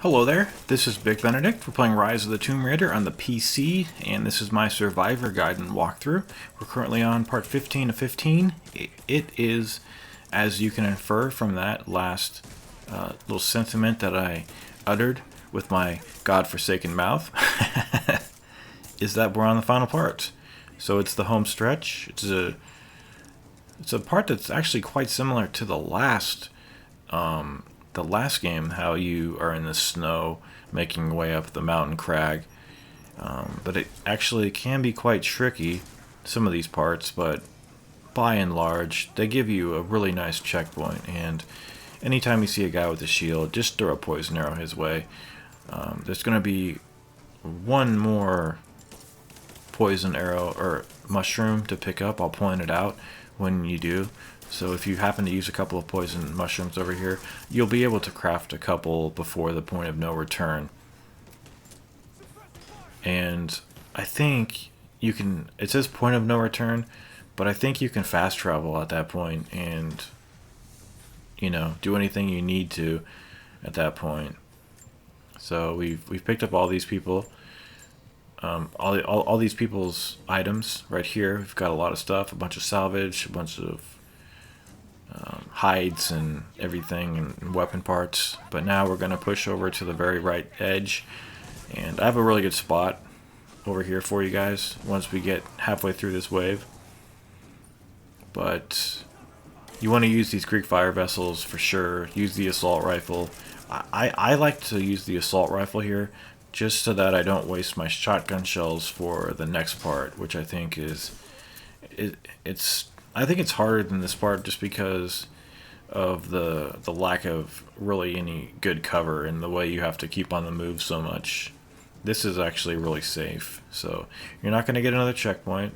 Hello there, this is Big Benedict. We're playing Rise of the Tomb Raider on the PC, and this is my Survivor Guide and walkthrough. We're currently on part 15 of 15. It is, as you can infer from that last little sentiment that I uttered with my godforsaken mouth, is that we're on the final part. So it's the home stretch. It's a part that's actually quite similar to the last game, how you are in the snow making your way up the mountain crag. But it actually can be quite tricky, some of these parts, but by and large, they give you a really nice checkpoint. And anytime you see a guy with a shield, just throw a poison arrow his way. There's going to be one more poison arrow or mushroom to pick up. I'll point it out when you do. So if you happen to use a couple of poison mushrooms over here, you'll be able to craft a couple before the point of no return. And I think you can, it says point of no return, but I think you can fast travel at that point and, do anything you need to at that point. So we've picked up all these people. All these people's items right here. We've got a lot of stuff, a bunch of salvage, a bunch of hides and everything, and weapon parts. But now we're going to push over to the very right edge, and I have a really good spot over here for you guys once we get halfway through this wave. But you want to use these Greek fire vessels for sure. Use the assault rifle. I like to use the assault rifle here just so that I don't waste my shotgun shells for the next part, which I think is I think it's harder than this part just because of the lack of really any good cover and the way you have to keep on the move so much. This is actually really safe, so you're not going to get another checkpoint.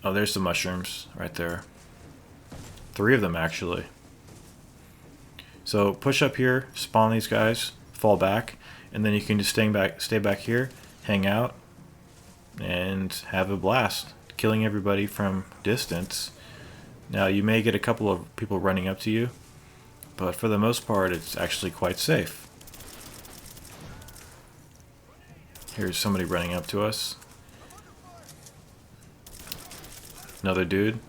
Oh, there's the mushrooms right there. 3 of them actually. So push up here, spawn these guys, fall back, and then you can just stay back here, hang out, and have a blast, killing everybody from distance. Now, you may get a couple of people running up to you, but for the most part, it's actually quite safe. Here's somebody running up to us. Another dude.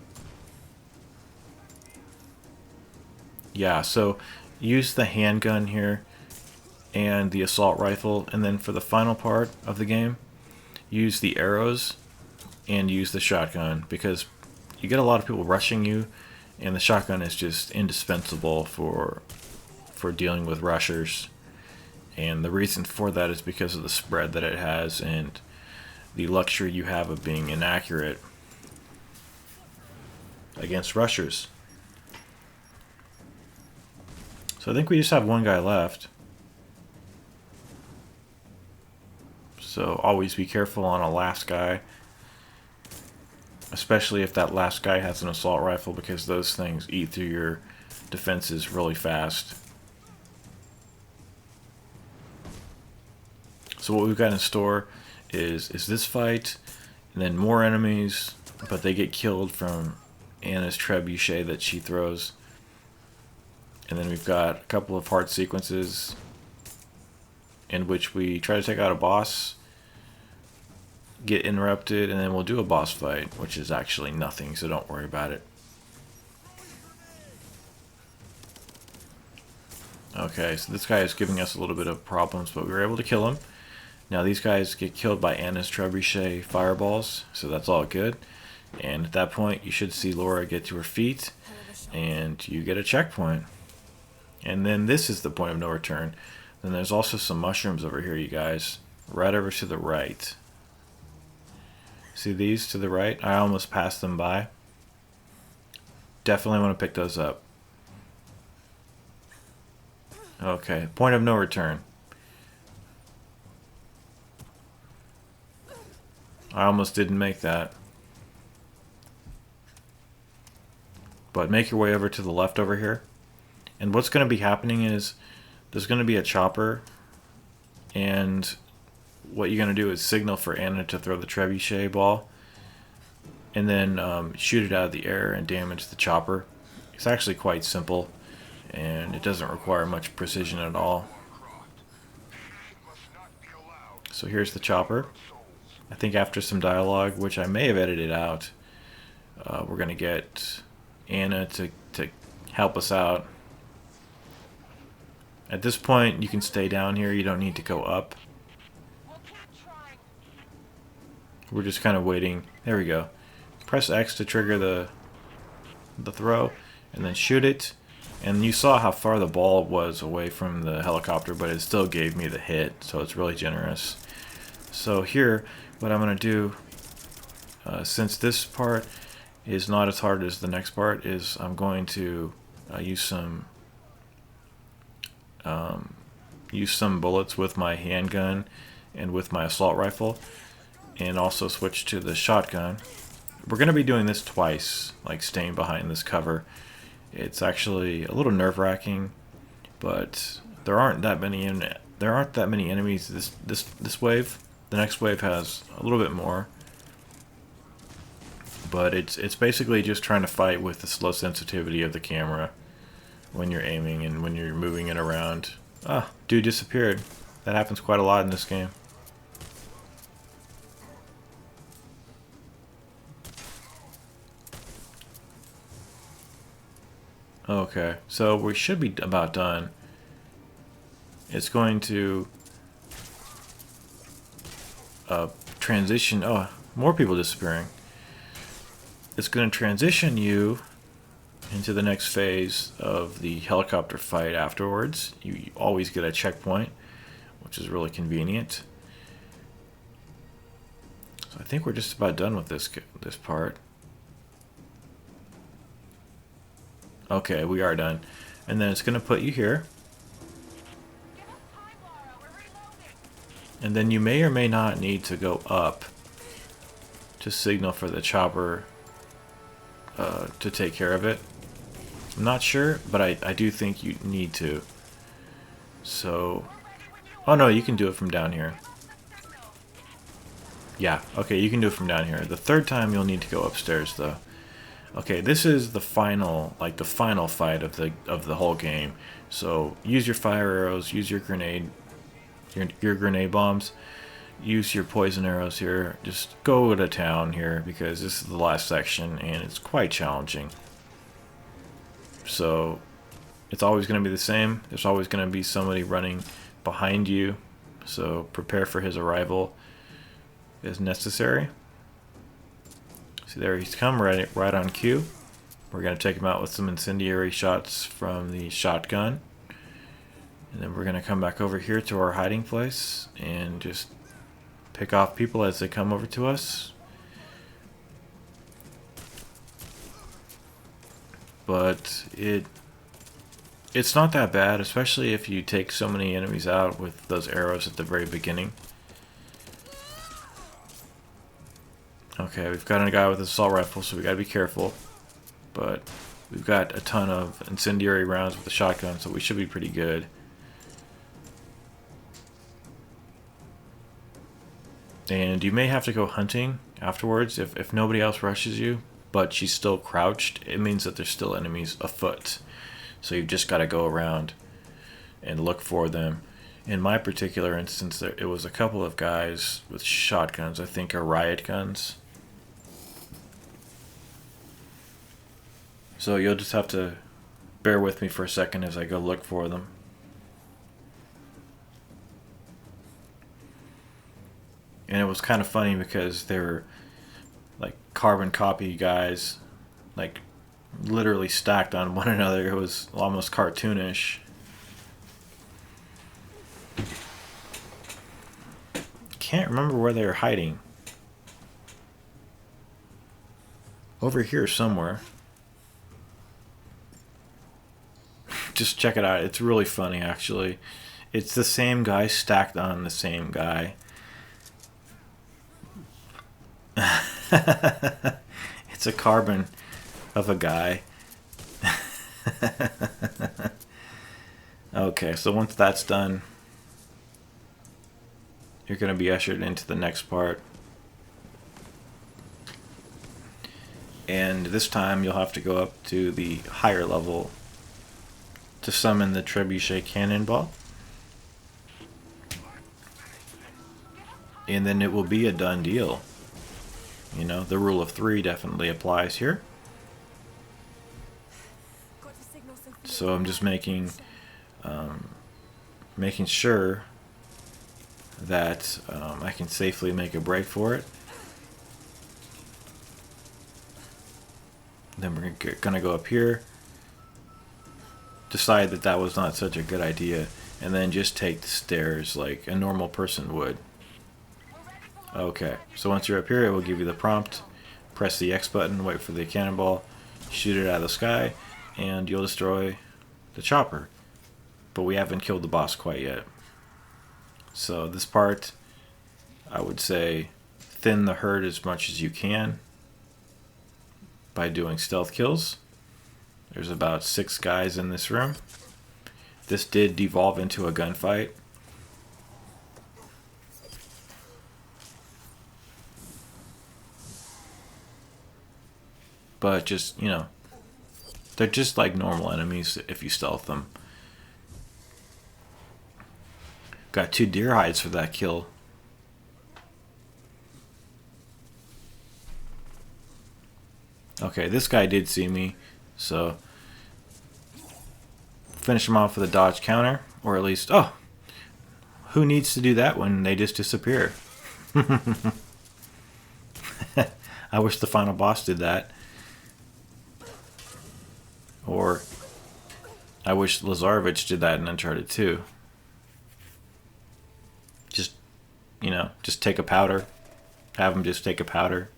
Yeah, so use the handgun here and the assault rifle, and then for the final part of the game, use the arrows and use the shotgun, because you get a lot of people rushing you, and the shotgun is just indispensable for dealing with rushers. And the reason for that is because of the spread that it has and the luxury you have of being inaccurate against rushers. So I think we just have one guy left. So always be careful on a last guy, especially if that last guy has an assault rifle, because those things eat through your defenses really fast. So what we've got in store is this fight, and then more enemies, but they get killed from Anna's trebuchet that she throws. And then we've got a couple of hard sequences in which we try to take out a boss, get interrupted, and then we'll do a boss fight, which is actually nothing, so don't worry about it. Okay, so this guy is giving us a little bit of problems, but we were able to kill him. Now these guys get killed by Anna's trebuchet fireballs, so that's all good. And at that point, you should see Laura get to her feet, and you get a checkpoint. And then this is the point of no return. Then there's also some mushrooms over here, you guys, right over to the right. See these to the right? I almost passed them by. Definitely want to pick those up. Okay, point of no return. I almost didn't make that. But make your way over to the left over here. And what's going to be happening is there's going to be a chopper, and what you're going to do is signal for Anna to throw the trebuchet ball, and then shoot it out of the air and damage the chopper. It's actually quite simple, and it doesn't require much precision at all. So here's the chopper. I think after some dialogue, which I may have edited out, we're going to get Anna to help us out. At this point, you can stay down here. You don't need to go up. We're just kind of waiting. There we go. Press X to trigger the throw, and then shoot it. And you saw how far the ball was away from the helicopter, but it still gave me the hit, so it's really generous. So here, what I'm going to do, since this part is not as hard as the next part, is I'm going to use some bullets with my handgun and with my assault rifle, and also switch to the shotgun. We're going to be doing this twice, like staying behind this cover. It's actually a little nerve-wracking, but there aren't that many enemies this wave. The next wave has a little bit more, but it's basically just trying to fight with the slow sensitivity of the camera when you're aiming and when you're moving it around. Ah, dude disappeared. That happens quite a lot in this game. Okay, so we should be about done. It's going to transition. Oh, more people disappearing. It's going to transition you into the next phase of the helicopter fight afterwards. You always get a checkpoint, which is really convenient. So I think we're just about done with this part. Okay, we are done. And then it's going to put you here. And then you may or may not need to go up to signal for the chopper to take care of it. I'm not sure, but I do think you need to. So, oh no, you can do it from down here. Yeah, okay, you can do it from down here. The third time you'll need to go upstairs though. Okay, this is the final, like the final fight of the whole game. So use your fire arrows, use your grenade bombs, use your poison arrows here. Just go to town here because this is the last section and it's quite challenging. So it's always going to be the same. There's always going to be somebody running behind you. So prepare for his arrival as necessary. See there, he's come right on cue. We're going to take him out with some incendiary shots from the shotgun. And then we're going to come back over here to our hiding place and just pick off people as they come over to us. But it's not that bad, especially if you take so many enemies out with those arrows at the very beginning. Okay, we've got a guy with an assault rifle, so we gotta be careful. But we've got a ton of incendiary rounds with the shotgun, so we should be pretty good. And you may have to go hunting afterwards if nobody else rushes you, but she's still crouched. It means that there's still enemies afoot. So you've just got to go around and look for them. In my particular instance, it was a couple of guys with shotguns, I think are riot guns. So you'll just have to bear with me for a second as I go look for them. And it was kind of funny because they were like carbon copy guys, like literally stacked on one another. It was almost cartoonish. Can't remember where they were hiding. Over here somewhere. Just check it out. It's really funny, actually. It's the same guy stacked on the same guy. It's a carbon of a guy. Okay, so once that's done, you're going to be ushered into the next part. And this time you'll have to go up to the higher level to summon the Trebuchet Cannonball. and then it will be a done deal. You know, the rule of three definitely applies here. So I'm just making sure that I can safely make a break for it. Then we're gonna go up here, decide that that was not such a good idea, and then just take the stairs like a normal person would. Okay, so once you're up here, it will give you the prompt. Press the X button, wait for the cannonball, shoot it out of the sky, and you'll destroy the chopper. But we haven't killed the boss quite yet. So this part, I would say, thin the herd as much as you can by doing stealth kills. There's about 6 guys in this room. This did devolve into a gunfight. But just, you know, they're just like normal enemies if you stealth them. Got 2 deer hides for that kill. Okay, this guy did see me, so finish him off with a dodge counter, or at least, oh, who needs to do that when they just disappear? I wish the final boss did that. Or I wish Lazarevich did that in Uncharted 2. Just, you know, just take a powder. Have him just take a powder.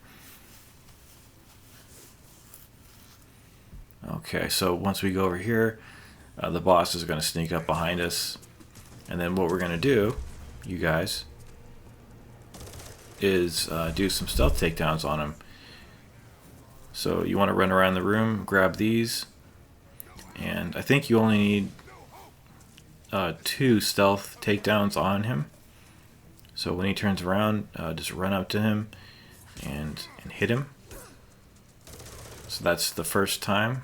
Okay, so once we go over here, the boss is going to sneak up behind us. And then what we're going to do, you guys, is do some stealth takedowns on him. So you want to run around the room, grab these. And I think you only need 2 stealth takedowns on him. So when he turns around, just run up to him and hit him. So that's the first time.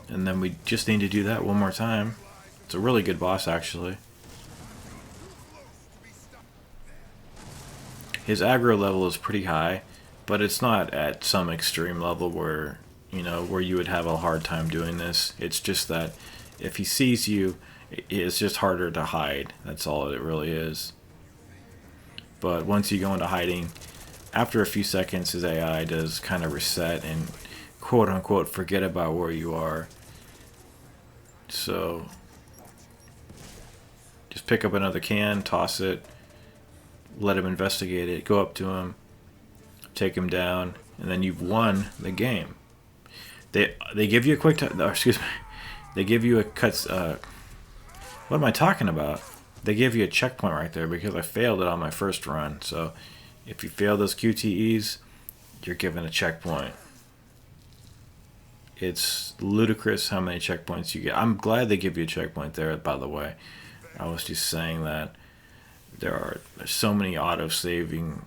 And then we just need to do that one more time. It's a really good boss, actually. His aggro level is pretty high, but it's not at some extreme level where, you know, where you would have a hard time doing this. It's just that if he sees you, it's just harder to hide. That's all it really is. But once you go into hiding, after a few seconds, his AI does kind of reset and quote-unquote forget about where you are. So just pick up another can, toss it, let him investigate it, go up to him, take him down, and then you've won the game. They give you a quick time. Excuse me. They give you a cut. What am I talking about? They give you a checkpoint right there because I failed it on my first run. So if you fail those QTEs, you're given a checkpoint. It's ludicrous how many checkpoints you get. I'm glad they give you a checkpoint there, by the way. I was just saying that there's so many auto-saving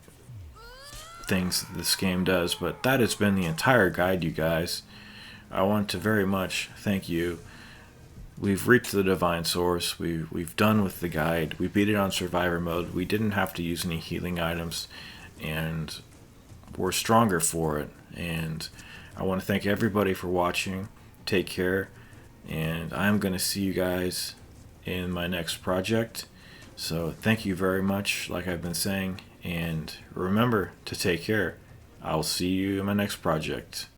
things that this game does, but that has been the entire guide, you guys. I want to very much thank you. We've reached the divine source. We've done with the guide. We beat it on survivor mode. We didn't have to use any healing items, and we're stronger for it. And I want to thank everybody for watching. Take care, and I'm going to see you guys in my next project. So thank you very much, like I've been saying, and remember to take care. I'll see you in my next project.